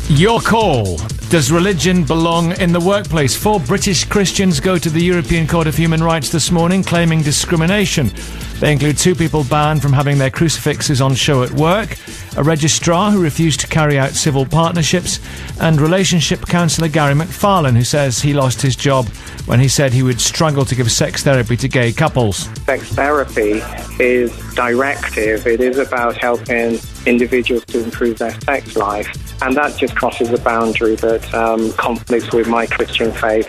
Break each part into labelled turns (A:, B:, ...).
A: Your call. Does religion belong in the workplace? 4 British Christians go to the European Court of Human Rights this morning claiming discrimination. They include 2 people banned from having their crucifixes on show at work, a registrar who refused to carry out civil partnerships, and relationship counsellor Gary McFarlane, who says he lost his job when he said he would struggle to give sex therapy to gay couples.
B: Sex therapy is directive. It is about helping individuals to improve their sex life. And that just crosses a boundary that conflicts with my Christian faith.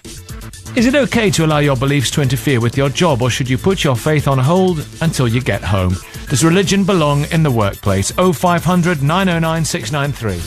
A: Is it okay to allow your beliefs to interfere with your job, or should you put your faith on hold until you get home? Does religion belong in the workplace? 0500 909 693.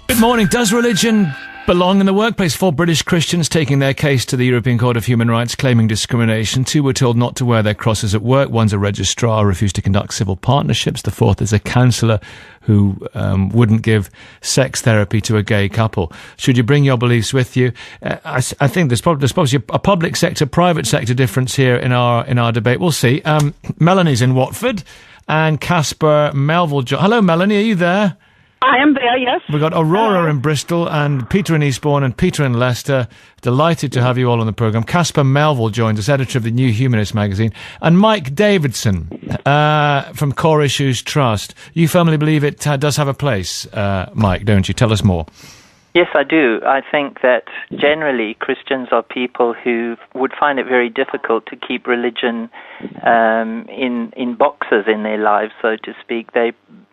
A: Good morning. Does religion belong in the workplace? 4 British Christians taking their case to the European Court of Human Rights claiming discrimination. 2 were told not to wear their crosses at work. One's a registrar, refused to conduct civil partnerships. The 4th is a counsellor who wouldn't give sex therapy to a gay couple. Should you bring your beliefs with you? I think there's probably a public sector, private sector difference here in our debate. We'll see. Melanie's in Watford and Casper Melville. Hello, Melanie. Are you there?
C: I am there, yes.
A: We've got Aurora in Bristol and Peter in Eastbourne and Peter in Leicester. Delighted to have you all on the programme. Casper Melville joins us, editor of the New Humanist magazine. And Mike Davidson from Core Issues Trust. You firmly believe it does have a place, Mike, don't you? Tell us more.
D: Yes, I do. I think that generally Christians are people who would find it very difficult to keep religion in boxes in their lives, so to speak.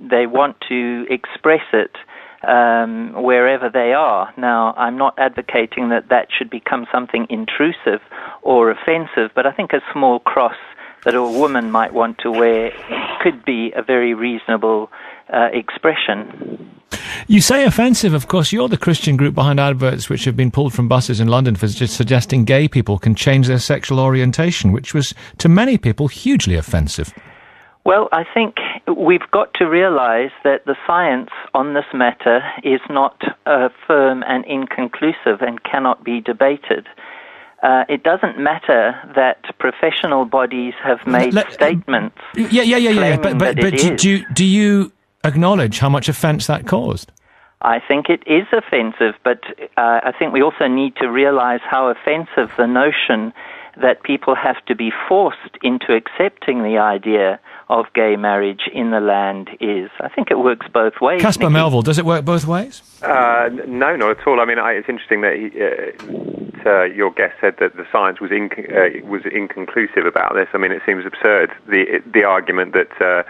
D: They want to express it wherever they are. Now, I'm not advocating that should become something intrusive or offensive, but I think a small cross that a woman might want to wear could be a very reasonable expression.
A: You say offensive, of course. You're the Christian group behind adverts which have been pulled from buses in London for just suggesting gay people can change their sexual orientation, which was, to many people, hugely offensive.
D: Well, I think we've got to realize that the science on this matter is not firm and inconclusive and cannot be debated. It doesn't matter that professional bodies have made statements.
A: But do you acknowledge how much offence that caused?
D: I think it is offensive, but I think we also need to realize how offensive the notion that people have to be forced into accepting the idea of gay marriage in the land is. I think it works both ways.
A: Casper Melville, does it work both ways?
E: No, not at all. I mean, it's interesting that your guest said that the science was inconclusive about this. I mean, it seems absurd, the argument that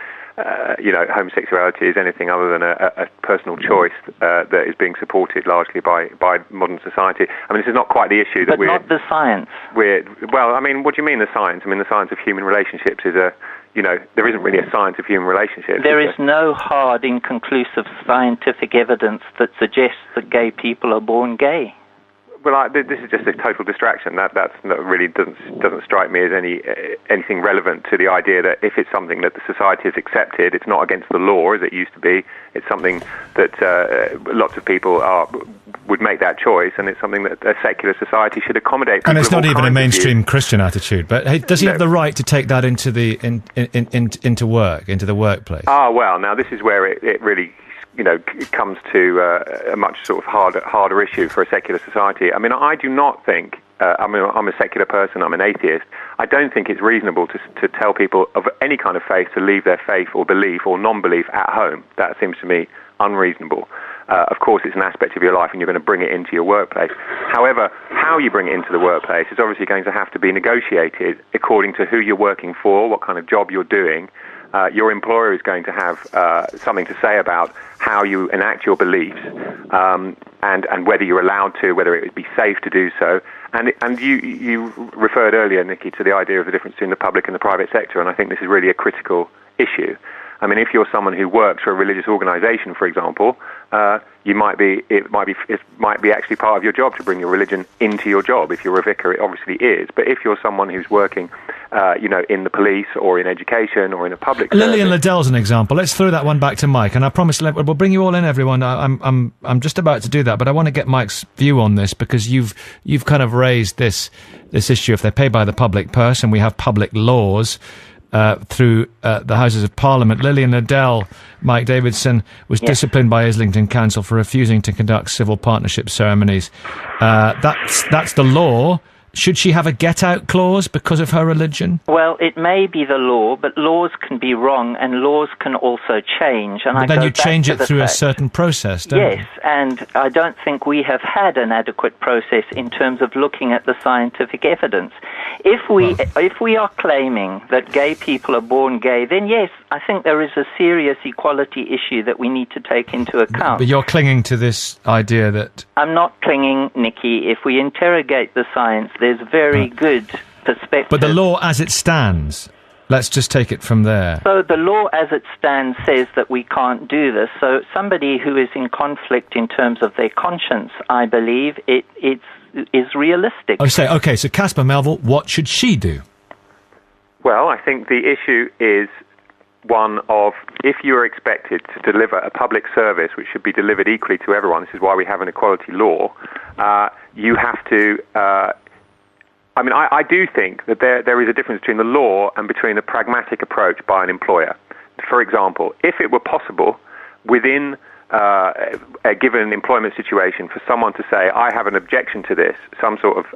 E: homosexuality is anything other than a personal choice that is being supported largely by modern society. I mean, this is not quite the issue that
D: but not the science.
E: Well, I mean, what do you mean the science? I mean, the science of human relationships is there isn't really a science of human relationships.
D: There is no hard, inconclusive scientific evidence that suggests that gay people are born gay.
E: Well, this is just a total distraction. That really doesn't strike me as anything relevant to the idea that if it's something that the society has accepted, it's not against the law as it used to be. It's something that lots of people would make that choice, and it's something that a secular society should accommodate.
A: And it's not even a mainstream Christian attitude. But hey, does he have the right to take that into the into the workplace?
E: Well, now this is where it really it comes to a much sort of harder issue for a secular society. I mean, I do not think, I'm a secular person, I'm an atheist, I don't think it's reasonable to tell people of any kind of faith to leave their faith or belief or non-belief at home. That seems to me unreasonable. Of course, it's an aspect of your life and you're going to bring it into your workplace. However, how you bring it into the workplace is obviously going to have to be negotiated according to who you're working for, what kind of job you're doing. Your employer is going to have something to say about how you enact your beliefs and whether you're allowed to, whether it would be safe to do so. And you referred earlier, Nikki, to the idea of the difference between the public and the private sector, and I think this is really a critical issue. I mean, if you're someone who works for a religious organisation, for example, it might be actually part of your job to bring your religion into your job. If you're a vicar, it obviously is. But if you're someone who's working, in the police or in education or in a public service.
A: Lillian Liddell's an example. Let's throw that one back to Mike, and I promise we'll bring you all in, everyone. I'm just about to do that, but I want to get Mike's view on this because you've kind of raised this issue. If they're paid by the public purse and we have public laws, through the Houses of Parliament. Lillian Liddell, Mike Davidson, was disciplined by Islington Council for refusing to conduct civil partnership ceremonies. That's the law. Should she have a get-out clause because of her religion?
D: Well, it may be the law, but laws can be wrong, and laws can also change. And
A: but then you change it through a certain process, don't you?
D: Yes, and I don't think we have had an adequate process in terms of looking at the scientific evidence. If we are claiming that gay people are born gay, then yes, I think there is a serious equality issue that we need to take into account.
A: But you're clinging to this idea that...
D: I'm not clinging, Nikki. If we interrogate the science, there's very good perspective.
A: But the law as it stands, let's just take it from there.
D: So the law as it stands says that we can't do this. So somebody who is in conflict in terms of their conscience, I believe, it is realistic.
A: Okay, so Caspar Melville, what should she do?
E: Well, I think the issue is one of, if you are expected to deliver a public service which should be delivered equally to everyone, this is why we have an equality law, you have to... I do think that there is a difference between the law and between a pragmatic approach by an employer. For example, if it were possible within a given employment situation for someone to say, I have an objection to this, some sort of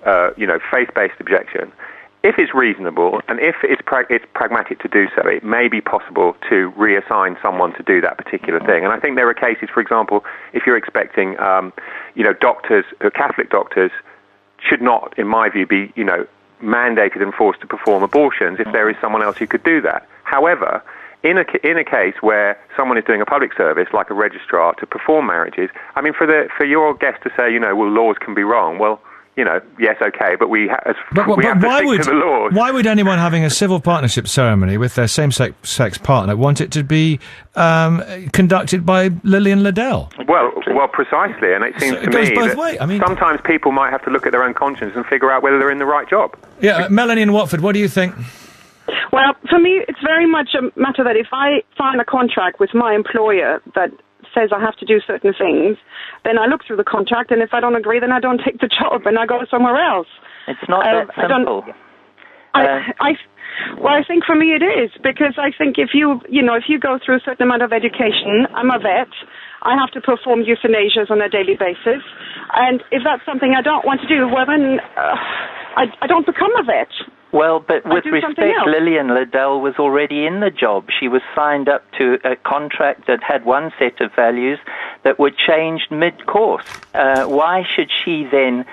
E: faith-based objection, if it's reasonable and if it's pragmatic to do so, it may be possible to reassign someone to do that particular thing. And I think there are cases, for example, if you're expecting, doctors, Catholic doctors, should not, in my view, be, mandated and forced to perform abortions if there is someone else who could do that. However, in a case where someone is doing a public service, like a registrar, to perform marriages, for your guest to say, laws can be wrong, well, yes, okay, but we have to stick to the laws.
A: Why would anyone having a civil partnership ceremony with their same-sex partner want it to be conducted by Lillian Liddell?
E: Well, precisely, and it seems to me that sometimes people might have to look at their own conscience and figure out whether they're in the right job.
A: Yeah, Melanie in Watford, what do you think?
C: Well, for me, it's very much a matter that if I sign a contract with my employer that says I have to do certain things, then I look through the contract, and if I don't agree, then I don't take the job and I go somewhere else.
D: It's not that simple.
C: I think for me it is, because I think if you go through a certain amount of education, I'm a vet, I have to perform euthanasias on a daily basis, and if that's something I don't want to do, well then I don't become a vet.
D: Well, but with respect, Lillian Liddell was already in the job. She was signed up to a contract that had one set of values that were changed mid-course. Why should she then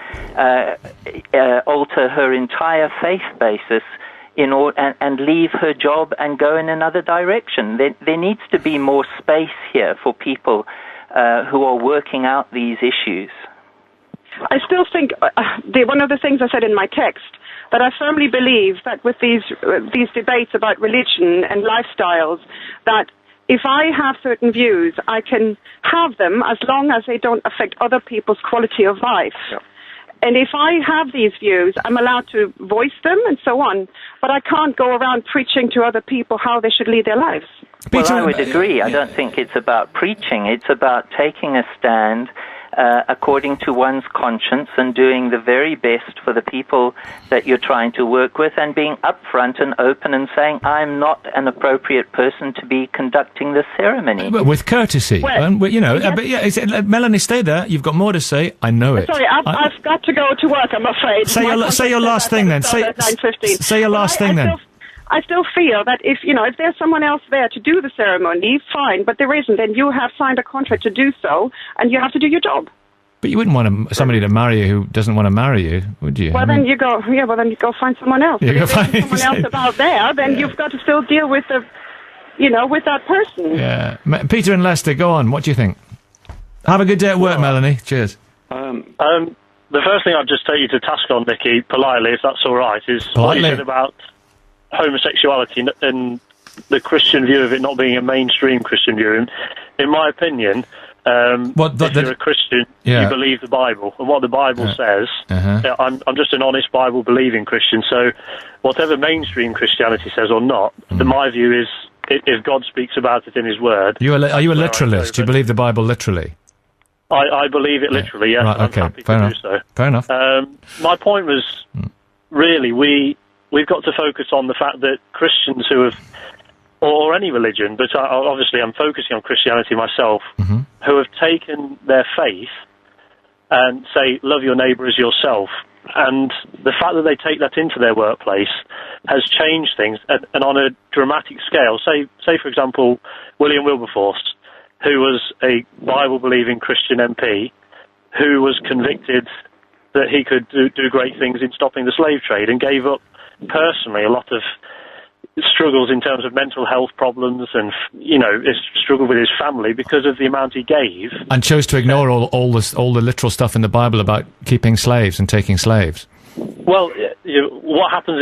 D: alter her entire faith basis and leave her job and go in another direction? There needs to be more space here for people who are working out these issues.
C: I still think one of the things I said in my text, that I firmly believe that with these debates about religion and lifestyles, that if I have certain views, I can have them as long as they don't affect other people's quality of life. Yep. And if I have these views, I'm allowed to voice them and so on, but I can't go around preaching to other people how they should lead their lives.
D: Well, I would agree. I don't think it's about preaching. It's about taking a stand according to one's conscience and doing the very best for the people that you're trying to work with, and being upfront and open and saying, I'm not an appropriate person to be conducting this ceremony.
A: With courtesy. Melanie, stay there. You've got more to say. I know it.
C: Sorry, I've got to go to work, I'm afraid.
A: Say your last thing then. Say your last thing then.
C: I still feel that if there's someone else there to do the ceremony, fine, but there isn't, then you have signed a contract to do so, and you have to do your job.
A: But you wouldn't want somebody to marry you who doesn't want to marry you, would you?
C: Well, then you go find someone else. If there's someone else about there, then you've got to still deal with with that person.
A: Yeah. Peter and Leicester, go on. What do you think? Have a good day at work, Melanie. Cheers.
F: The first thing I'd just take you to task on, Nicky, politely, if that's all right, is what you said about homosexuality and the Christian view of it not being a mainstream Christian view. In my opinion, if you're a Christian, you believe the Bible, and what the Bible says. I'm just an honest Bible-believing Christian, so whatever mainstream Christianity says or not, my view is if God speaks about it in His Word...
A: Are you a literalist? Do you believe the Bible literally?
F: I believe it literally, yes.
A: Right, okay.
F: I'm happy to do so.
A: Fair enough.
F: My point was, really, we've got to focus on the fact that Christians who have, or any religion, but obviously I'm focusing on Christianity myself, who have taken their faith and say, love your neighbour as yourself. And the fact that they take that into their workplace has changed things, and on a dramatic scale. Say for example, William Wilberforce, who was a Bible-believing Christian MP, who was convicted that he could do great things in stopping the slave trade, and gave up personally a lot of struggles in terms of mental health problems, and struggled with his family because of the amount he gave,
A: and chose to ignore all the literal stuff in the Bible about keeping slaves and taking slaves.
F: Well, what happens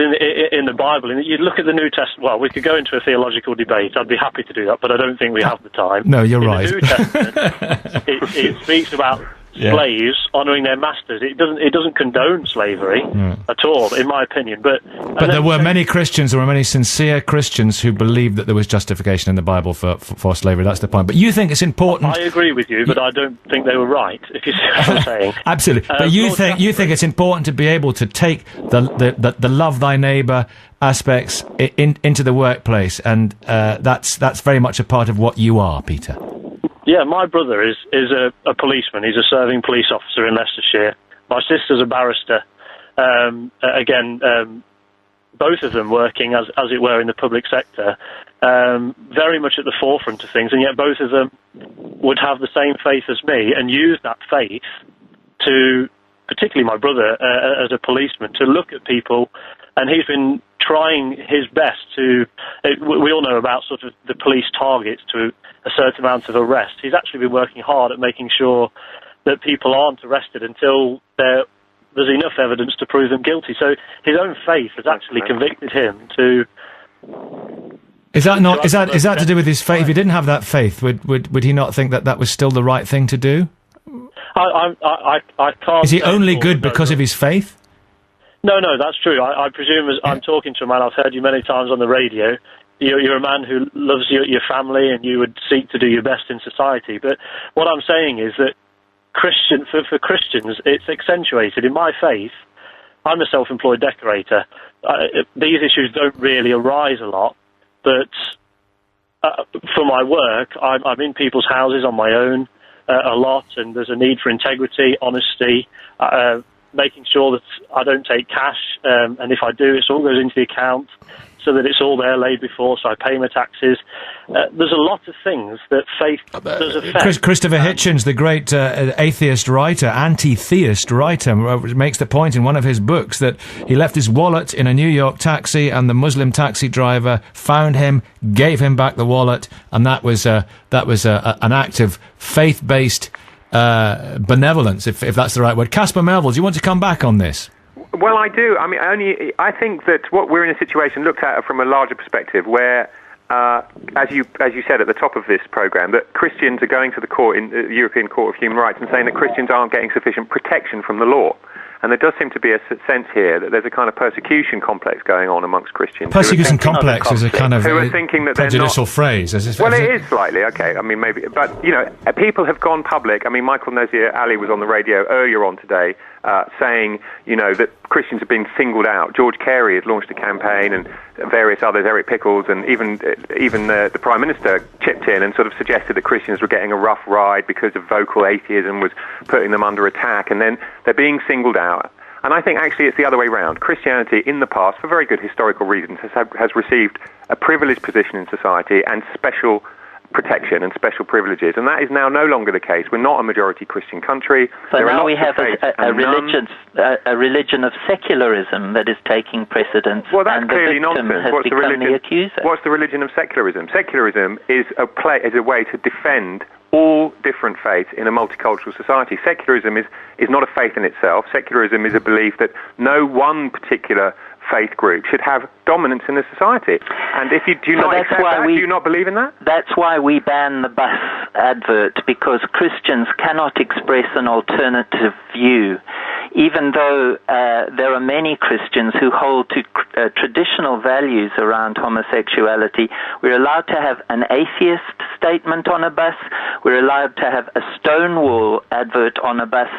F: in the Bible? You look at the New Testament. Well, we could go into a theological debate. I'd be happy to do that, but I don't think we have the time.
A: No, you're right.
F: The New Testament, it speaks about slaves honouring their masters. It doesn't condone slavery at all, in my opinion. But
A: there were many Christians, there were many sincere Christians who believed that there was justification in the Bible for slavery. That's the point. But you think it's important.
F: I agree with you, but I don't think they were right, if you see what I'm saying.
A: Absolutely. But you think it's important to be able to take the love thy neighbour aspects into the workplace, and that's very much a part of what you are, Peter.
F: Yeah, my brother is a policeman. He's a serving police officer in Leicestershire. My sister's a barrister. Both of them working, as it were, in the public sector, very much at the forefront of things, and yet both of them would have the same faith as me and use that faith to, particularly my brother, as a policeman, to look at people, and he's been trying his best to... we all know about sort of the police targets to a certain amount of arrest. He's actually been working hard at making sure that people aren't arrested until there's enough evidence to prove them guilty. So his own faith has actually convicted him to...
A: Is that to do with his faith? If he didn't have that faith, would he not think that was still the right thing to do?
F: I can't...
A: Is he only good because of his faith?
F: No, that's true. I presume, as I'm talking to a man, I've heard you many times on the radio, you're a man who loves your family, and you would seek to do your best in society. But what I'm saying is that for Christians, it's accentuated. In my faith, I'm a self-employed decorator. These issues don't really arise a lot, but for my work, I'm in people's houses on my own a lot, and there's a need for integrity, honesty, making sure that I don't take cash, and if I do, it all goes into the account so that it's all there laid before, so I pay my taxes. There's a lot of things that faith does affect.
A: Christopher Hitchens, the great atheist writer, anti-theist writer, makes the point in one of his books that he left his wallet in a New York taxi, and the Muslim taxi driver found him, gave him back the wallet, and that was an act of faith-based benevolence, if that's the right word. Caspar Melville, do you want to come back on this?
E: Well, I do. I mean, I think that what we're in a situation looked at from a larger perspective, where, as you said at the top of this program, that Christians are going to the court in the European Court of Human Rights and saying that Christians aren't getting sufficient protection from the law. And there does seem to be a sense here that there's a kind of persecution complex going on amongst Christians.
A: Persecution complex is a kind of prejudicial phrase.
E: Well, it is slightly, okay. I mean, maybe. But, people have gone public. I mean, Michael Nazir Ali was on the radio earlier on today saying, that Christians have been singled out. George Carey has launched a campaign, and various others, Eric Pickles, and even the Prime Minister chipped in and sort of suggested that Christians were getting a rough ride because of vocal atheism was putting them under attack, and then they're being singled out. And I think actually it's the other way around. Christianity in the past, for very good historical reasons, has received a privileged position in society and special protection and special privileges, and that is now no longer the case. We're not a majority Christian country.
D: So now we have a religion of secularism that is taking precedence.
E: Well, that's clearly nonsense. What's the religion of secularism? Secularism is a way to defend all different faiths in a multicultural society. Secularism is not a faith in itself. Secularism is a belief that no one particular faith group should have dominance in the society. And if you do not accept that, do you not believe in that?
D: That's why we ban the bus advert, because Christians cannot express an alternative view. Even though there are many Christians who hold to traditional values around homosexuality, we're allowed to have an atheist statement on a bus, we're allowed to have a Stonewall advert on a bus,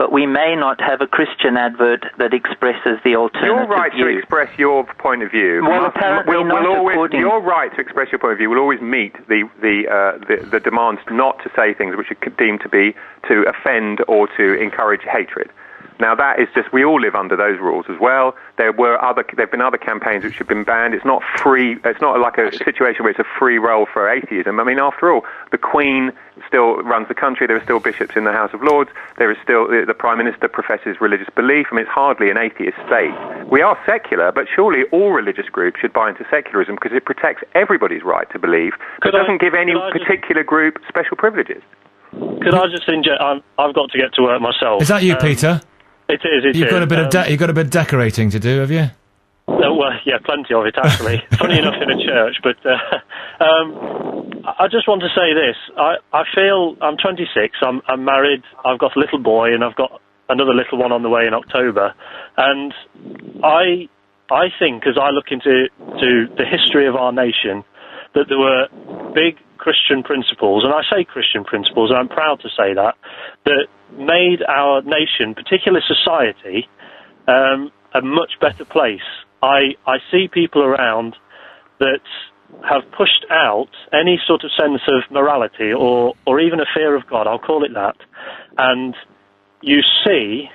D: but we may not have a Christian advert that expresses the alternative
E: Your right
D: view.
E: to express your point of view.
D: Well, apparently
E: your right to express your point of view will always meet the demands not to say things which are deemed to be to offend or to encourage hatred. Now that is just, we all live under those rules as well. There've been other campaigns which have been banned. It's not free. It's not like a situation where it's a free roll for atheism. I mean, after all, the Queen still runs the country. There are still bishops in the House of Lords. There is still the Prime Minister professes religious belief. I mean, it's hardly an atheist state. We are secular, but surely all religious groups should buy into secularism because it protects everybody's right to believe, but doesn't give any particular group special privileges.
F: Could I just inject? I've got to get to work myself.
A: Is that you, Peter?
F: It is.
A: You've got a bit of decorating to do, have you?
F: Well, yeah, plenty of it actually. Funny enough, in a church, but I just want to say this. I feel I'm 26. I'm married. I've got a little boy, and I've got another little one on the way in October. And I think, as I look into the history of our nation, that there were big Christian principles, and I say Christian principles, and I'm proud to say that made our nation, particularly society, a much better place. I see people around that have pushed out any sort of sense of morality or even a fear of God, I'll call it that, and you see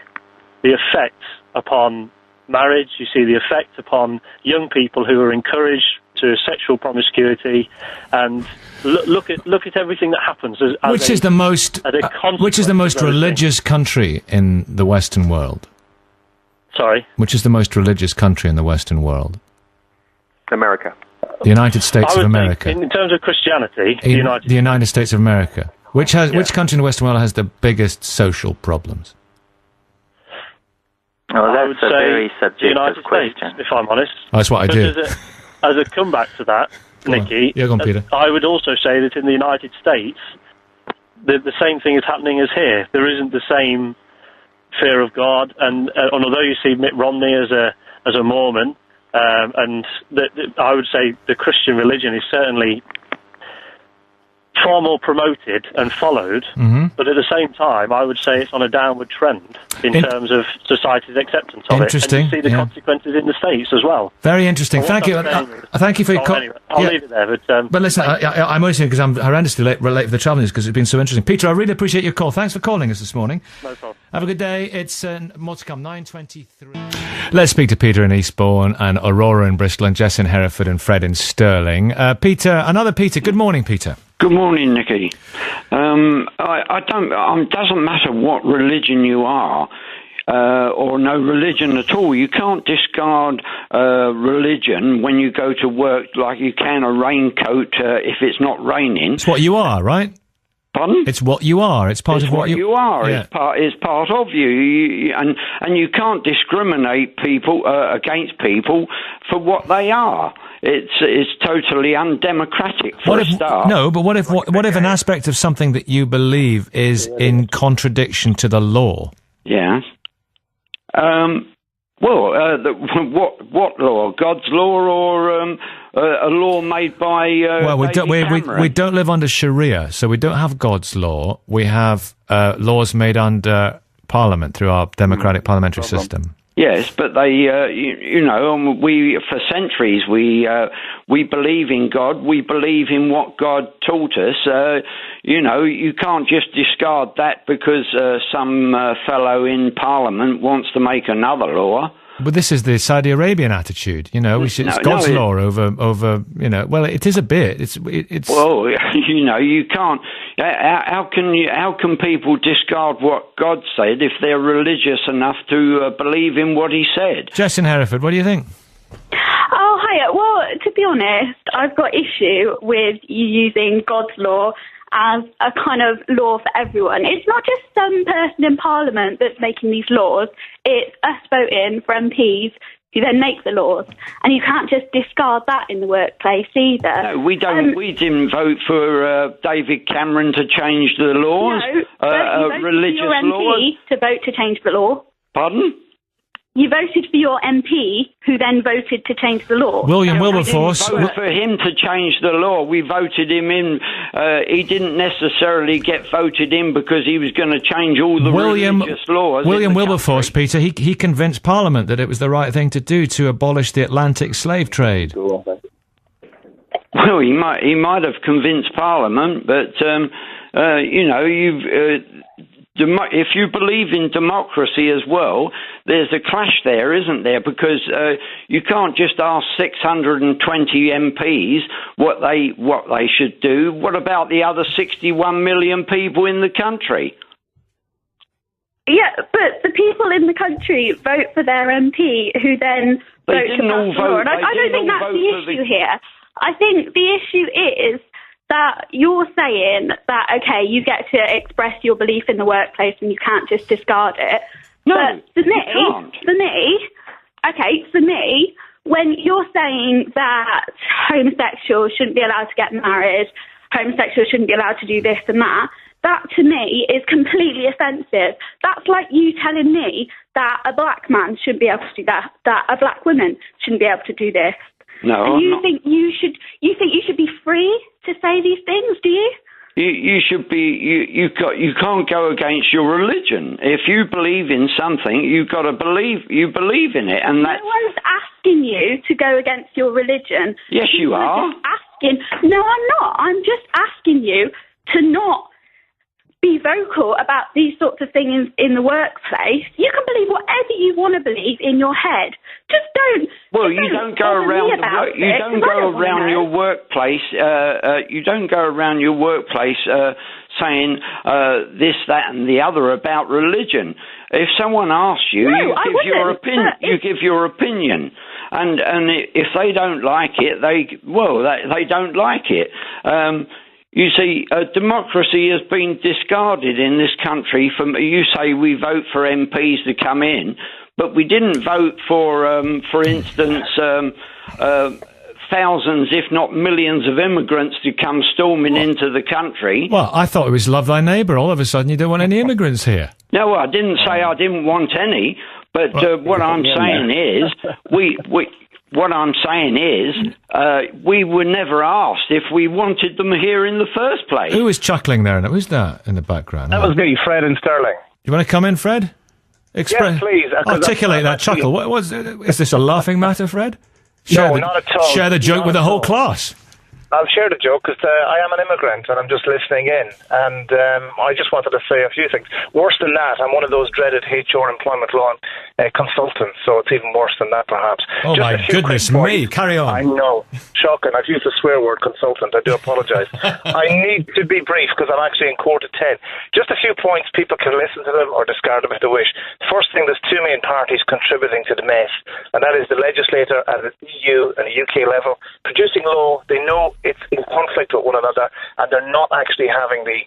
F: the effect upon marriage, you see the effect upon young people who are encouraged to sexual promiscuity, and look at everything that happens.
A: Which is the most religious country in the Western world?
F: Sorry?
A: Which is the most religious country in the Western world?
E: America.
A: The United States of America.
F: In terms of Christianity,
A: the United States of America. Which country in the Western world has the biggest social problems?
D: Oh, that's a very subjective question.
F: States, if I'm honest.
A: Oh, that's what I do.
F: As a comeback to that, Nicky,
A: go on, Peter.
F: I would also say that in the United States, the same thing is happening as here. There isn't the same fear of God, and although you see Mitt Romney as a Mormon, and I would say the Christian religion is certainly far more promoted and followed, but at the same time, I would say it's on a downward trend in terms of society's acceptance of it. And you see the consequences in the States as well.
A: Very interesting. Thank you. Thank you for your call.
F: Anyway, I'll leave it there.
A: But listen, I'm only saying because I'm horrendously late for the travel news because it's been so interesting. Peter, I really appreciate your call. Thanks for calling us this morning.
F: No problem.
A: Have a good day. It's more to come, 9:23. Let's speak to Peter in Eastbourne and Aurora in Bristol and Jess in Hereford and Fred in Stirling. Peter, another Peter. Good morning, Peter.
G: Good morning, Nicky. I don't. Doesn't matter what religion you are, or no religion at all. You can't discard religion when you go to work like you can a raincoat if it's not raining.
A: It's what you are, right?
G: Pardon?
A: It's what you are. It's part of what you
G: are.
A: Yeah.
G: It's part of you. And you can't discriminate people against people for what they are. It's totally undemocratic for a start.
A: No, but what if an aspect of something that you believe is in contradiction to the law?
G: Yeah. What law? God's law or a law made by?
A: We don't live under Sharia, so we don't have God's law. We have laws made under Parliament through our democratic parliamentary system.
G: Yes, but they, we for centuries we believe in God. We believe in what God taught us. You can't just discard that because some fellow in Parliament wants to make another law.
A: But this is the Saudi Arabian attitude, it's God's law over. Well, it is a bit. It's.
G: Well, you can't. How can people discard what God said if they're religious enough to believe in what He said?
A: Jess in Hereford, what do you think?
H: Oh, hiya. Well, to be honest, I've got issue with you using God's law as a kind of law for everyone. It's not just some person in Parliament that's making these laws. It's us voting for MPs who then make the laws. And you can't just discard that in the workplace either.
G: No, we don't. We didn't vote for David Cameron to change the laws.
H: No, religious
G: your MP
H: laws. To vote to change the law.
G: Pardon?
H: you voted for your MP, who then voted to change the law.
A: William Wilberforce.
G: We didn't vote for him to change the law. We voted him in. He didn't necessarily get voted in because he was going to change all the religious laws.
A: William Wilberforce, Peter, he convinced Parliament that it was the right thing to do to abolish the Atlantic slave trade.
G: Well, he might have convinced Parliament, but if you believe in democracy as well, there's a clash there, isn't there? Because you can't just ask 620 MPs what they should do. What about the other 61 million people in the country?
H: Yeah, but the people in the country vote for their MP, who then vote to pass the law. And I don't think that's the issue here. I think the issue is that you're saying that, okay, you get to express your belief in the workplace and you can't just discard it.
G: No,
H: but for me, when you're saying that homosexuals shouldn't be allowed to get married, homosexuals shouldn't be allowed to do this and that, that to me is completely offensive. That's like you telling me that a black man shouldn't be able to do that a black woman shouldn't be able to do this.
G: No,
H: and you think you should be free to say these things, do you?
G: You should be. You can't go against your religion. If you believe in something, you've got to believe in it, and that's.
H: No one's asking you to go against your religion.
G: Yes, you are.
H: No, I'm not. I'm just asking you to not be vocal about these sorts of things in the workplace. You can believe whatever you want to believe in your head. Just don't.
G: Well, you don't go around your workplace. You don't go around your workplace saying this, that, and the other about religion. If someone asks you, you give your opinion. And if they don't like it, they don't like it. You see, democracy has been discarded in this country. You say we vote for MPs to come in, but we didn't vote for instance, thousands, if not millions, of immigrants to come storming into the country.
A: Well, I thought it was love thy neighbour. All of a sudden, you don't want any immigrants here.
G: No, I didn't say I didn't want any, but what I'm saying is What I'm saying is, we were never asked if we wanted them here in the first place.
A: Who was chuckling there? Who's that in the background?
I: That was me, Fred in Stirling.
A: You want to come in, Fred?
I: Yes, please.
A: Articulate that chuckle. Is this a laughing matter, Fred?
I: No, not at all.
A: Share the joke with the whole class.
I: I'll share the joke because I am an immigrant and I'm just listening in. And I just wanted to say a few things. Worse than that, I'm one of those dreaded HR employment law consultants, so it's even worse than that, perhaps.
A: Oh, just my goodness me. Carry on.
I: I know. Shocking. I've used the swear word consultant. I do apologise. I need to be brief because I'm actually in court at 10. Just a few points. People can listen to them or discard them if they wish. First thing, there's two main parties contributing to the mess, and that is the legislator at the EU and the UK level, producing law. They know it's in conflict with one another, and they're not actually having the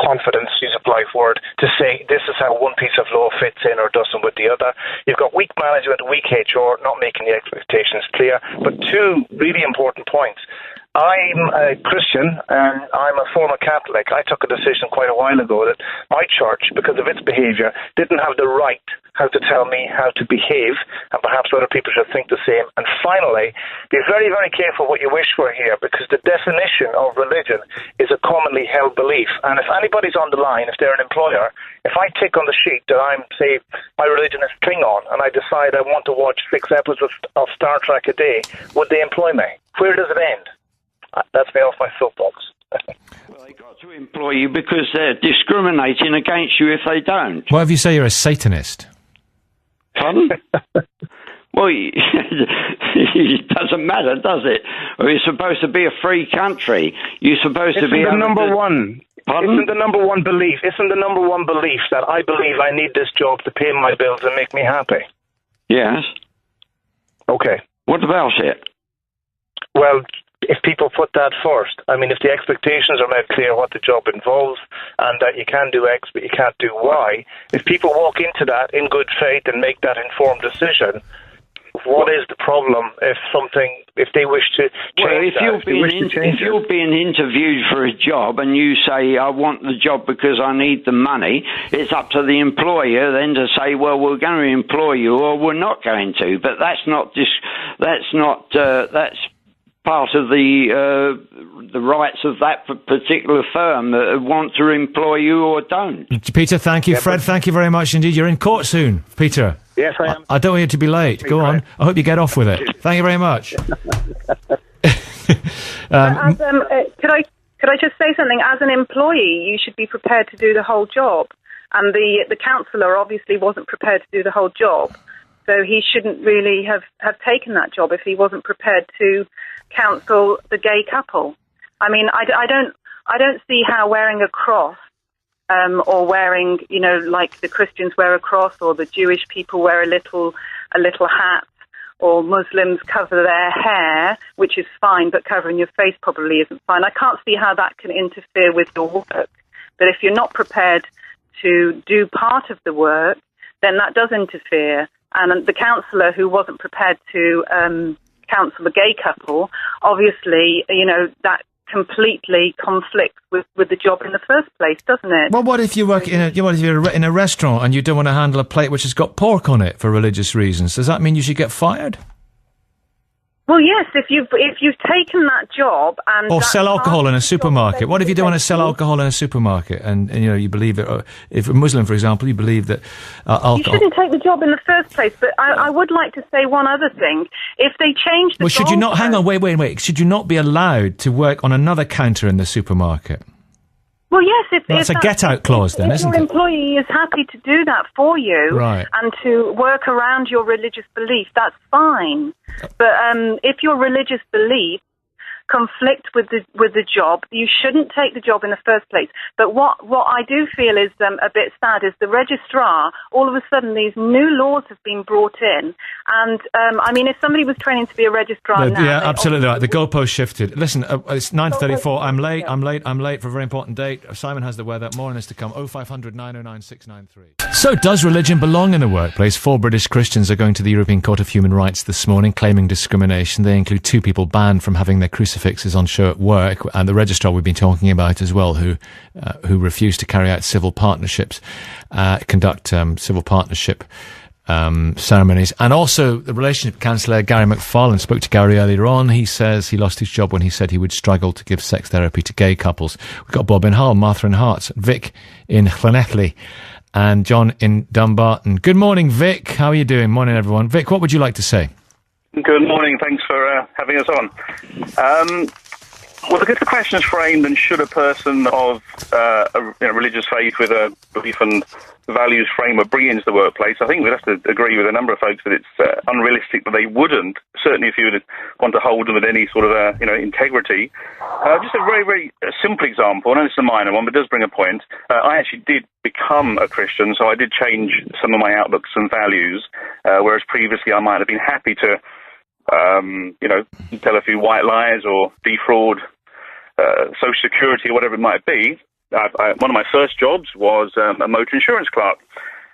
I: confidence, use a polite word, to say this is how one piece of law fits in or doesn't with the other. You've got weak management, weak HR, not making the expectations clear. But two really important points. I'm a Christian and I'm a former Catholic. I took a decision quite a while ago that my church, because of its behaviour, didn't have the right how to tell me how to behave, and perhaps other people should think the same. And finally, be very, very careful what you wish for here, because the definition of religion is a commonly held belief. And if anybody's on the line, if they're an employer, if I tick on the sheet that I'm, say, my religion is Klingon, and I decide I want to watch 6 episodes of Star Trek a day, would they employ me? Where does it end? That's me off my soapbox.
G: Well, they got to employ you because they're discriminating against you if they don't.
A: What if you say you're a Satanist?
G: Pardon? Well, it doesn't matter, does it? We're supposed to be a free country. You're supposed to be
I: the number one.
G: Pardon?
I: Isn't the number one belief that I believe I need this job to pay my bills and make me happy?
G: Yes.
I: Okay.
G: What about it?
I: Well, if people put that first, I mean, if the expectations are made clear what the job involves and that you can do X but you can't do Y, if people walk into that in good faith and make that informed decision, what is the problem if something if they wish to change
G: if you're being interviewed for a job and you say, I want the job because I need the money, it's up to the employer then to say, well, we're going to employ you or we're not going to. But that's part of the rights of that particular firm that want to employ you or don't.
A: Peter, thank you. Fred, thank you very much indeed. You're in court soon, Peter.
I: Yes, I am.
A: I don't want you to be late. Go on. I hope you get off with it. Thank you very much.
C: Could I just say something? As an employee, you should be prepared to do the whole job. And the counsellor obviously wasn't prepared to do the whole job. So he shouldn't really have taken that job if he wasn't prepared to counsel the gay couple. I mean, I don't see how wearing a cross, or wearing, like the Christians wear a cross, or the Jewish people wear a little hat, or Muslims cover their hair, which is fine, but covering your face probably isn't fine. I can't see how that can interfere with your work. But if you're not prepared to do part of the work, then that does interfere. And the counsellor who wasn't prepared to counsel the gay couple, obviously, that completely conflicts with the job in the first place, doesn't it?
A: Well, what if you work you're in a restaurant and you don't want to handle a plate which has got pork on it for religious reasons? Does that mean you should get fired?
C: Well, yes, if you've taken that job and...
A: Or sell alcohol in a supermarket. What if you don't want to sell alcohol in a supermarket and you believe that... If a Muslim, for example, you believe that alcohol...
C: You shouldn't take the job in the first place, but I would like to say one other thing. If they change the...
A: Well, should you not... Hang on, wait. Should you not be allowed to work on another counter in the supermarket?
C: Well, yes,
A: that's a get-out clause then, isn't it?
C: If your employee is happy to do that for you,
A: right,
C: and to work around your religious belief, that's fine. But if your religious belief conflict with the job, you shouldn't take the job in the first place. But what I do feel is a bit sad is the registrar, all of a sudden these new laws have been brought in, and I mean, if somebody was training to be a registrar now...
A: Yeah, absolutely right. The goalpost shifted. Listen, it's 9:34. I'm late for a very important date. Simon has the weather. More on this to come. 0500 909 693. So does religion belong in the workplace? 4 British Christians are going to the European Court of Human Rights this morning claiming discrimination. They include 2 people banned from having their crucifixes on show at work, and the registrar we've been talking about as well, who refused to carry out civil partnerships, conduct civil partnership ceremonies. And also the relationship counsellor Gary McFarlane spoke to Gary earlier on. He says he lost his job when he said he would struggle to give sex therapy to gay couples. We've got Bob in Hull, Martha in Hearts, Vic in Llanelli, and John in Dumbarton. Good morning, Vic. How are you doing? Morning, everyone. Vic, what would you like to say?
J: Good morning. Thanks for having us on. Well, the question is framed, and should a person of a religious faith with a belief and values framework bring into the workplace? I think we'd have to agree with a number of folks that it's unrealistic that they wouldn't. Certainly, if you would want to hold them with any sort of integrity. Just a very, very simple example. I know it's a minor one, but it does bring a point. I actually did become a Christian, so I did change some of my outlooks and values, whereas previously I might have been happy to tell a few white lies or defraud Social Security or whatever it might be. One of my first jobs was a motor insurance clerk,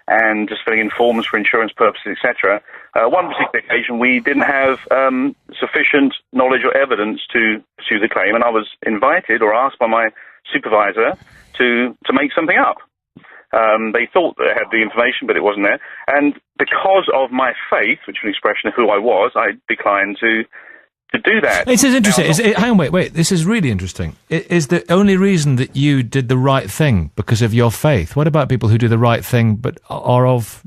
J: and just filling in forms for insurance purposes, etc. One particular occasion, we didn't have sufficient knowledge or evidence to pursue the claim, and I was invited or asked by my supervisor to make something up. They thought they had the information, but it wasn't there. And because of my faith, which is an expression of who I was, I declined to do that.
A: This is interesting. Hang on, wait. This is really interesting. Is the only reason that you did the right thing because of your faith? What about people who do the right thing but are of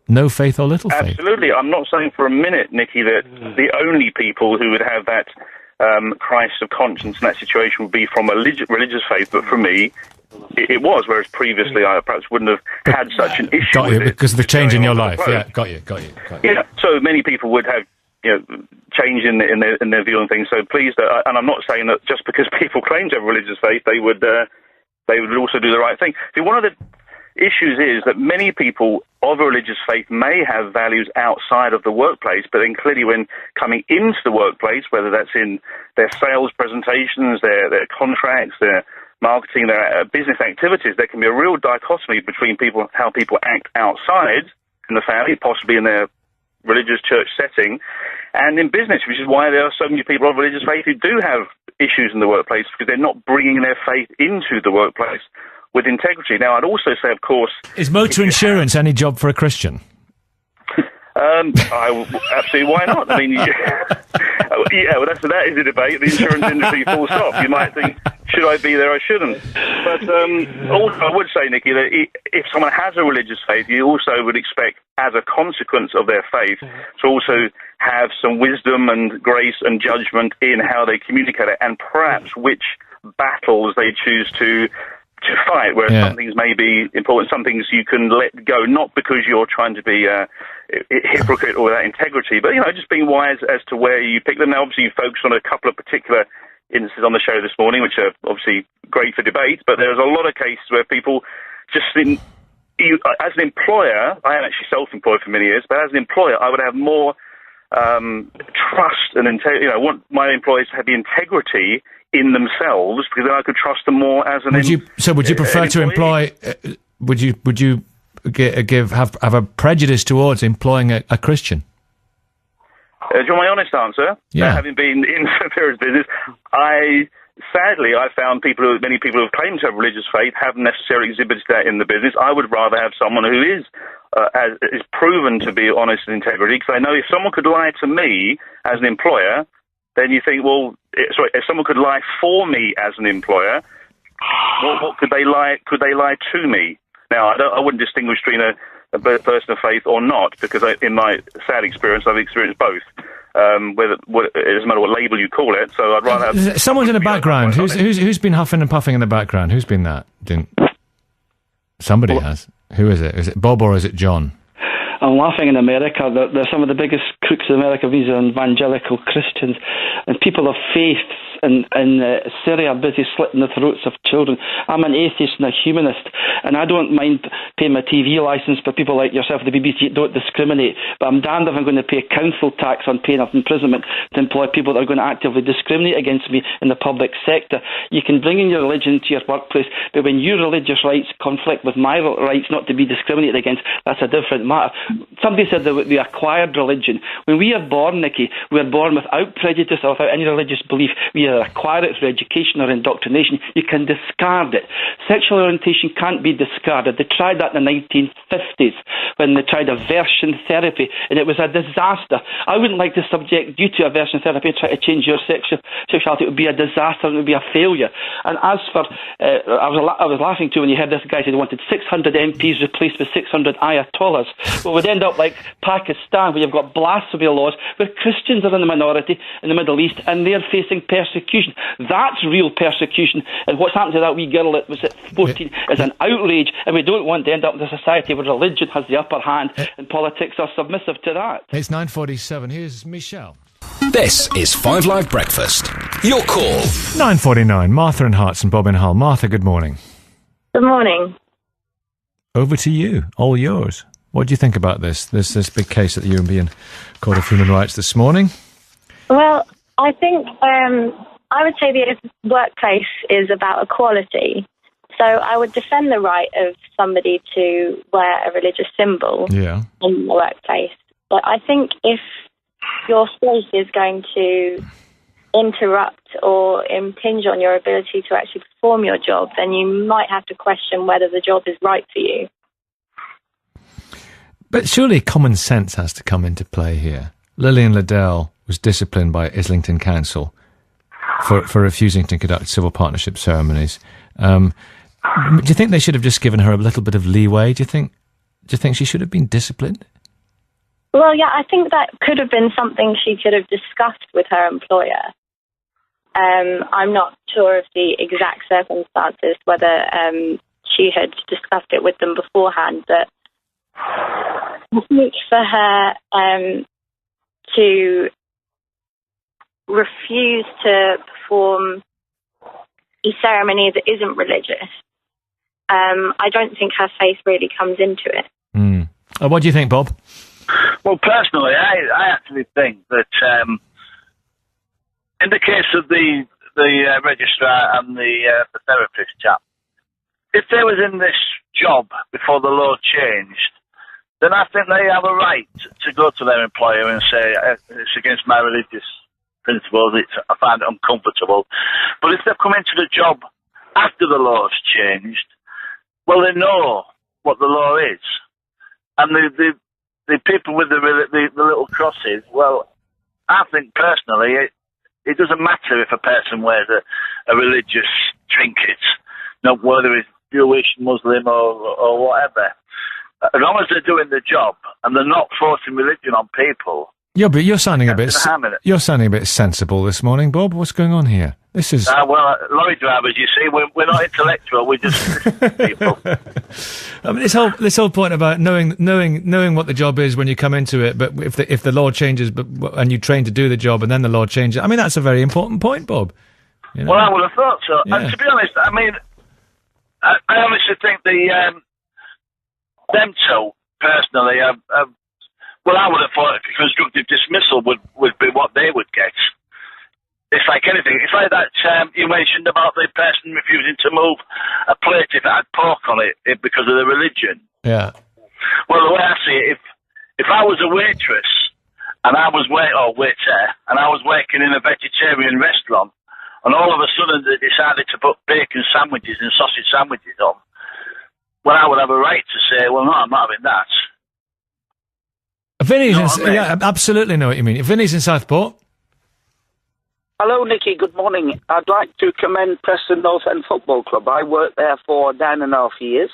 A: no faith or little faith?
J: Absolutely. I'm not saying for a minute, Nicky, that the only people who would have that crisis of conscience in that situation would be from a religious faith, but for me, it was, whereas previously I perhaps wouldn't have had such an issue.
A: Got you, because of the change in your life. Yeah, got you.
J: Yeah, so many people would have change in their view on things. So please, and I'm not saying that just because people claim to have a religious faith, they would also do the right thing. See, one of the issues is that many people of a religious faith may have values outside of the workplace, but then clearly when coming into the workplace, whether that's in their sales presentations, their contracts, their marketing, their business activities, there can be a real dichotomy between how people act outside in the family, possibly in their religious church setting, and in business, which is why there are so many people of religious faith who do have issues in the workplace, because they're not bringing their faith into the workplace with integrity. Now, I'd also say, of course...
A: Is motor insurance any job for a Christian?
J: Absolutely, why not? I mean, that is a debate. The insurance industry, full stop. You might think, should I be there? I shouldn't. But also, I would say, Nikki, that if someone has a religious faith, you also would expect, as a consequence of their faith, to also have some wisdom and grace and judgment in how they communicate it, and perhaps which battles they choose to fight, where some things may be important, some things you can let go, not because you're trying to be a hypocrite or without integrity, but, just being wise as to where you pick them. Now, obviously, you focused on a couple of particular instances on the show this morning, which are obviously great for debate, but there's a lot of cases where people just think, as an employer, I am actually self-employed for many years, but as an employer, I would have more trust and integrity. I want my employees to have the integrity in themselves, because then I could trust them more as an.
A: Would you prefer to employ? Would you have a prejudice towards employing a Christian?
J: Do you want my honest answer?
A: Yeah.
J: Having been in various business, sadly I found many people who have claimed to have religious faith haven't necessarily exhibited that in the business. I would rather have someone who is proven to be honest and integrity, because I know if someone could lie to me as an employer, then you think, well, if someone could lie for me as an employer, what could they lie? Could they lie to me? Now, I wouldn't distinguish between a person of faith or not, because in my sad experience, I've experienced both. It doesn't matter what label you call it. So I'd rather have
A: someone's in the background. Who's been huffing and puffing in the background? Who's been that? Somebody has. Who is it? Is it Bob or is it John?
K: I'm laughing in America. They're some of the biggest crooks in America. These are evangelical Christians and people of faith in Syria are busy slitting the throats of children. I'm an atheist and a humanist, and I don't mind paying my TV licence, but people like yourself, the BBC, don't discriminate. But I'm damned if I'm going to pay council tax on pain of imprisonment to employ people that are going to actively discriminate against me in the public sector. You can bring in your religion to your workplace, but when your religious rights conflict with my rights not to be discriminated against, that's a different matter. Somebody said that we acquired religion. When we are born, Nikki, we are born without prejudice or without any religious belief. We either acquire it through education or indoctrination. You can discard it. Sexual orientation can't be discarded. They tried that in the 1950s when they tried aversion therapy, and it was a disaster. I wouldn't like to subject you to aversion therapy and try to change your sexuality. It would be a disaster and it would be a failure. And as for, I was laughing too when you heard this guy say they wanted 600 MPs replaced with 600 Ayatollahs. Well, we'd end up like Pakistan, where you've got blasphemy laws, where Christians are in the minority in the Middle East, and they're facing persecution. That's real persecution. And what's happened to that wee girl that was at 14 is an outrage, and we don't want to end up in a society where religion has the upper hand and politics are submissive to that.
A: It's 9:47. Here's Michelle.
L: This is 5 Live Breakfast. Your call.
A: 9:49. Martha in Hearts and Bob in Hull. Martha, good morning.
M: Good morning.
A: Over to you. All yours. What do you think about this big case at the European Court of Human Rights this morning?
M: Well, I think I would say the workplace is about equality. So I would defend the right of somebody to wear a religious symbol in the workplace. But I think if your faith is going to interrupt or impinge on your ability to actually perform your job, then you might have to question whether the job is right for you.
A: But surely common sense has to come into play here. Lillian Liddell was disciplined by Islington Council for refusing to conduct civil partnership ceremonies. Do you think they should have just given her a little bit of leeway? Do you think she should have been disciplined?
M: Well, yeah, I think that could have been something she could have discussed with her employer. I'm not sure of the exact circumstances, whether she had discussed it with them beforehand, but I think for her to refuse to perform a ceremony that isn't religious, I don't think her faith really comes into it.
A: What do you think, Bob?
N: Well, personally, I actually think that in the case of the registrar and the therapist chap, if they was in this job before the law changed, then I think they have a right to go to their employer and say, it's against my religious principles, I find it uncomfortable. But if they've come into the job after the law's changed, well, they know what the law is. And the people with the little crosses, well, I think personally, it doesn't matter if a person wears a religious trinket, not whether it's Jewish, Muslim, or whatever. As long as they're doing the job and they're not forcing religion on people.
A: Yeah, but you're sounding a bit sensible this morning, Bob. What's going on here? This is
N: well, lorry drivers. You see, we're not intellectual. We're just people.
A: I mean, this whole point about knowing what the job is when you come into it, but if the law changes, and you train to do the job, and then the law changes. I mean, that's a very important point, Bob. You know?
N: Well, I would have thought so.
A: Yeah.
N: And to be honest, I mean, I honestly think them two personally. Well, I would have thought constructive dismissal would be what they would get. It's like anything. It's like that you mentioned about the person refusing to move a plate if it had pork on it because of the religion.
A: Yeah.
N: Well, the way I see it, if I was a waitress and I was waiter and I was working in a vegetarian restaurant and all of a sudden they decided to put bacon sandwiches and sausage sandwiches on, well, I would have a right to say, well, no, I'm not having that.
A: Vinny's yeah, absolutely know what you mean. Vinny's in Southport.
O: Hello, Nicky. Good morning. I'd like to commend Preston North End Football Club. I worked there for 9.5 years.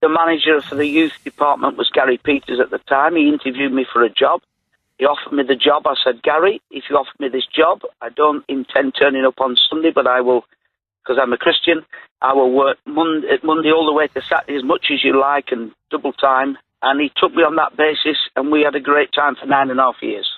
O: The manager for the youth department was Gary Peters at the time. He interviewed me for a job. He offered me the job. I said, Gary, if you offer me this job, I don't intend turning up on Sunday, but I will, because I'm a Christian, I will work Monday all the way to Saturday as much as you like and double time. And he took me on that basis, and we had a great time for 9.5 years.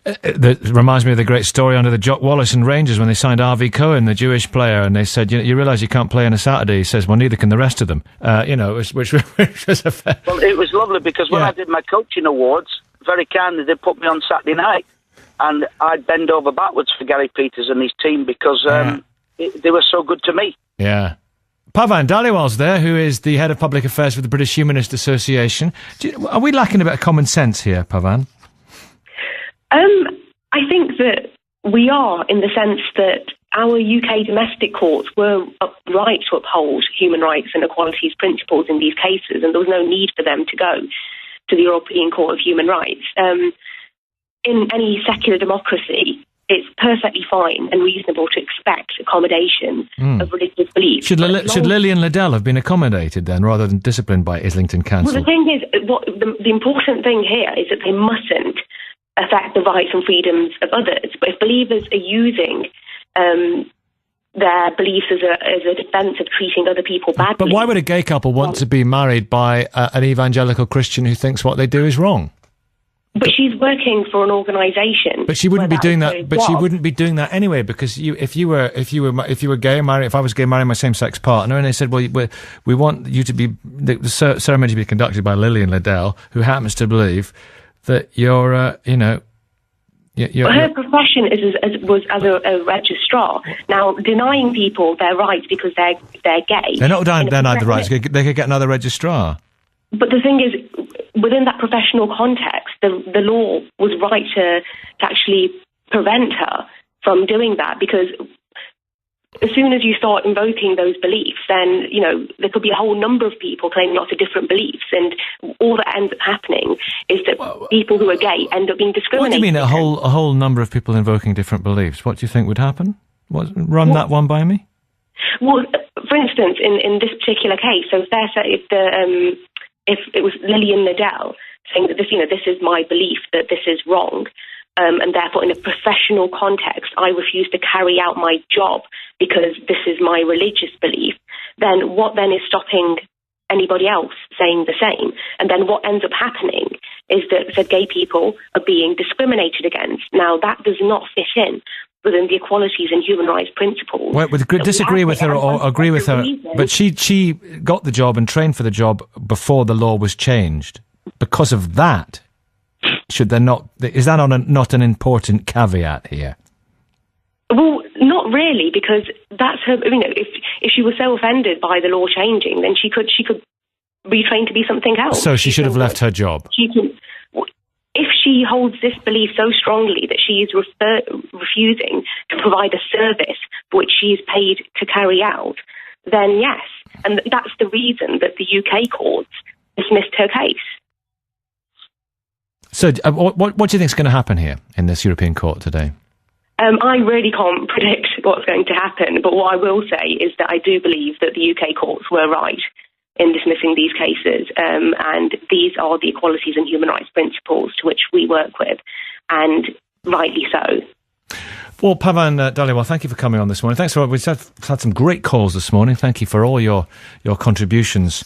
A: That reminds me of the great story under the Jock Wallace and Rangers when they signed R.V. Cohen, the Jewish player, and they said, you realise you can't play on a Saturday. He says, well, neither can the rest of them. Which was a fair...
O: Well, it was lovely because when I did my coaching awards, very kindly, they put me on Saturday night, and I'd bend over backwards for Gary Peters and his team because they were so good to me.
A: Yeah. Pavan Dhaliwal's there, who is the head of public affairs for the British Humanist Association. Are we lacking a bit of common sense here, Pavan?
P: I think that we are, in the sense that our UK domestic courts were right to uphold human rights and equalities principles in these cases, and there was no need for them to go to the European Court of Human Rights. In any secular democracy, it's perfectly fine and reasonable to expect accommodation of religious beliefs.
A: Should Lillian Liddell have been accommodated then, rather than disciplined by Islington Council?
P: Well, the thing is, the important thing here is that they mustn't affect the rights and freedoms of others. But if believers are using their beliefs as a defence of treating other people badly...
A: But why would a gay couple want to be married by an evangelical Christian who thinks what they do is wrong?
P: But she's working for an organisation.
A: But she wouldn't be doing that. But she wouldn't be doing that anyway, because if you were gay, married, if I was gay, marrying my same-sex partner, and they said, well, we want you to be the ceremony to be conducted by Lillian Liddell, who happens to believe that you're, her
P: profession was as a registrar. Now, denying people their rights because they're gay.
A: They're not denied the rights. They could get another registrar.
P: But the thing is, within that professional context, the law was right to actually prevent her from doing that, because as soon as you start invoking those beliefs, then, there could be a whole number of people claiming lots of different beliefs, and all that ends up happening is that people who are gay end up being discriminated.
A: What do you mean, a whole number of people invoking different beliefs? What do you think would happen? Run that one by me?
P: Well, for instance, in this particular case, so if it was Lillian Liddell saying that this is my belief, that this is wrong, and therefore in a professional context I refuse to carry out my job because this is my religious belief, then what then is stopping anybody else saying the same? And then what ends up happening is that gay people are being discriminated against. Now, that does not fit in within the equalities and human rights principles.
A: Well, disagree with her or agree with her, but she got the job and trained for the job before the law was changed. Because of that, is that not an important caveat here?
P: Well, not really, because that's her. If she was so offended by the law changing, then she could retrained to be something else.
A: So she should have left her job.
P: If she holds this belief so strongly that she is refusing to provide a service for which she is paid to carry out, then yes. And that's the reason that the UK courts dismissed her case.
A: So what do you think is going to happen here in this European court today?
P: I really can't predict what's going to happen, but what I will say is that I do believe that the UK courts were right in dismissing these cases, and these are the equalities and human rights principles to which we work with, and rightly so.
A: Well, Pavan Dhaliwal, thank you for coming on this morning. Thanks for we've had some great calls this morning. Thank you for all your contributions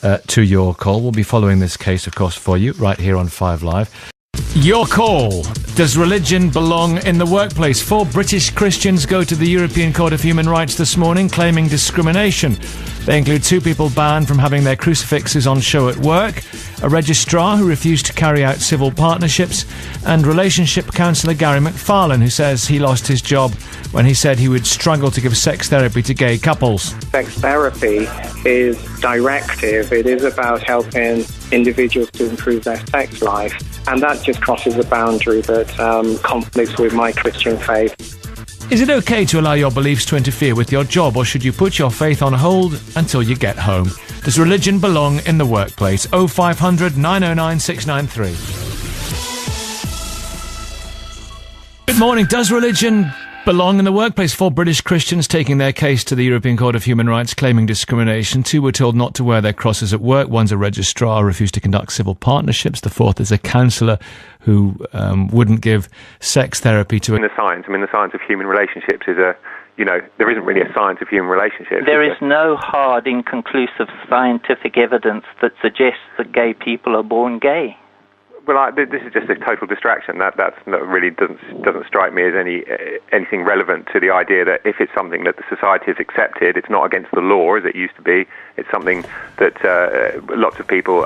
A: to your call. We'll be following this case, of course, for you right here on 5 Live. Your call. Does religion belong in the workplace? 4 British Christians go to the European Court of Human Rights this morning claiming discrimination. They include 2 people banned from having their crucifixes on show at work, a registrar who refused to carry out civil partnerships, and relationship counsellor Gary McFarlane, who says he lost his job when he said he would struggle to give sex therapy to gay couples.
B: Sex therapy is directive. It is about helping individuals to improve their sex life, and that just crosses a boundary that conflicts with my Christian faith.
A: Is it okay to allow your beliefs to interfere with your job, or should you put your faith on hold until you get home? Does religion belong in the workplace? 0500 909 693. Good morning. Does religion belong in the workplace? 4 British Christians taking their case to the European Court of Human Rights claiming discrimination. 2 were told not to wear their crosses at work. One's a registrar, refused to conduct civil partnerships. The 4th is a counsellor who wouldn't give sex therapy to...
E: The science of human relationships is there isn't really a science of human relationships.
D: There is no hard, inconclusive scientific evidence that suggests that gay people are born gay.
E: Well, this is just a total distraction. That's not really doesn't strike me as anything relevant to the idea that if it's something that the society has accepted, it's not against the law as it used to be. It's something that lots of people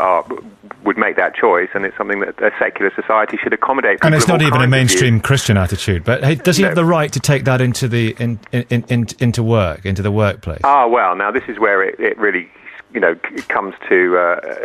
E: would make that choice, and it's something that a secular society should accommodate.
A: And it's not even a mainstream Christian attitude. But hey, does he have the right to take that into the into the workplace?
E: Well, now this is where it really comes to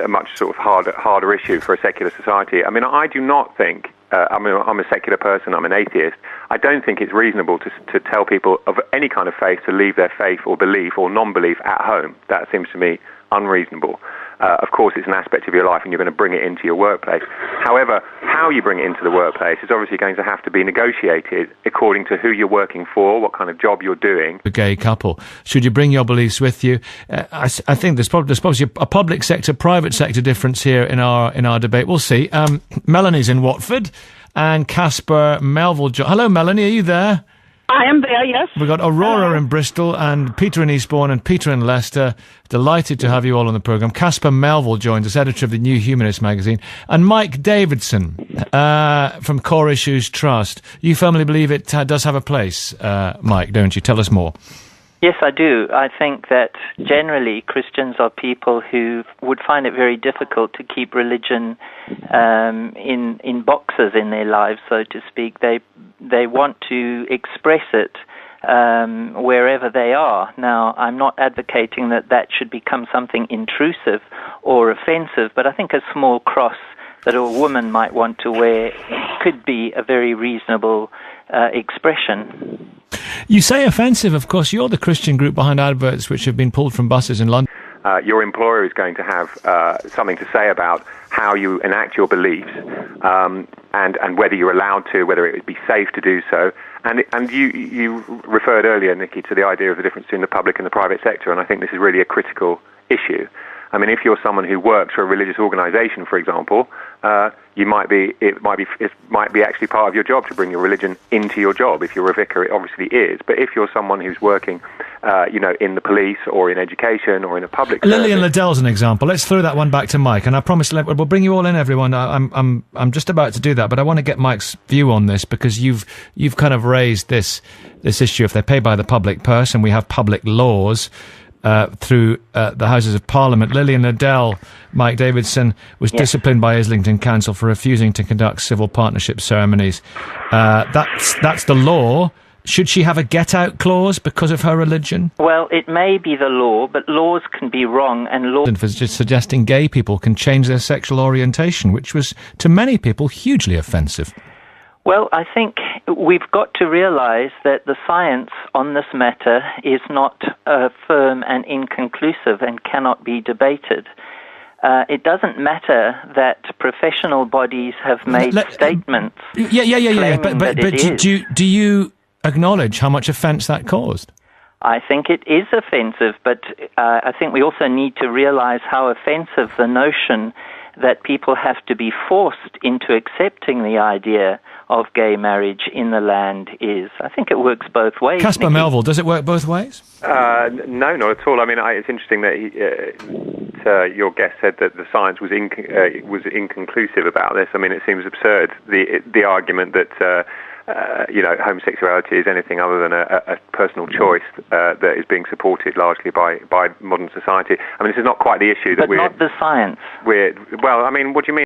E: a much sort of harder issue for a secular society. I mean, I do not think, I'm a secular person, I'm an atheist, I don't think it's reasonable to tell people of any kind of faith to leave their faith or belief or non-belief at home. That seems to me unreasonable. Of course, it's an aspect of your life and you're going to bring it into your workplace. However, how you bring it into the workplace is obviously going to have to be negotiated according to who you're working for, what kind of job you're doing.
A: A gay couple. Should you bring your beliefs with you? I think there's probably a public sector, private sector difference here in our debate. We'll see. Melanie's in Watford and Casper Melville. Hello, Melanie, are you there?
C: I am there, yes.
A: We've got Aurora in Bristol and Peter in Eastbourne and Peter in Leicester. Delighted to have you all on the programme. Casper Melville joins us, editor of the New Humanist magazine. And Mike Davidson from Core Issues Trust. You firmly believe it does have a place, Mike, don't you? Tell us more.
D: Yes, I do. I think that generally Christians are people who would find it very difficult to keep religion in boxes in their lives, so to speak. They want to express it wherever they are. Now, I'm not advocating that should become something intrusive or offensive, but I think a small cross that a woman might want to wear could be a very reasonable expression.
A: You say offensive, of course. You're the Christian group behind adverts which have been pulled from buses in London.
E: Your employer is going to have something to say about how you enact your beliefs and whether you're allowed to, whether it would be safe to do so. And you referred earlier, Nikki, to the idea of the difference between the public and the private sector, and I think this is really a critical issue. I mean, if you're someone who works for a religious organisation, for example, it might be actually part of your job to bring your religion into your job. If you're a vicar, it obviously is. But if you're someone who's working, in the police or in education or in a public
A: Lillian Liddell's an example. Let's throw that one back to Mike, and I promise we'll bring you all in, everyone. I'm just about to do that, but I want to get Mike's view on this because you've kind of raised this issue. If they're paid by the public purse and we have public laws through the Houses of Parliament. Lillian Liddell, Mike Davidson, was disciplined by Islington Council for refusing to conduct civil partnership ceremonies. That's the law. Should she have a get-out clause because of her religion?
D: Well, it may be the law, but laws can be wrong, and law...
A: For just suggesting gay people can change their sexual orientation, which was, to many people, hugely offensive.
D: Well, I think we've got to realize that the science on this matter is not firm and inconclusive and cannot be debated. It doesn't matter that professional bodies have made statements.
A: Yeah. But do you acknowledge how much offence that caused?
D: I think it is offensive, but I think we also need to realize how offensive the notion that people have to be forced into accepting the idea of gay marriage in the land is. I think it works both ways.
A: Caspar Melville, does it work both ways?
E: No, not at all. I mean, it's interesting that your guest said that the science was inconclusive about this. I mean, it seems absurd, the argument that homosexuality is anything other than a personal choice that is being supported largely by modern society. I mean, this is not quite the issue that
D: But not the science.
E: Well, I mean, what do you mean?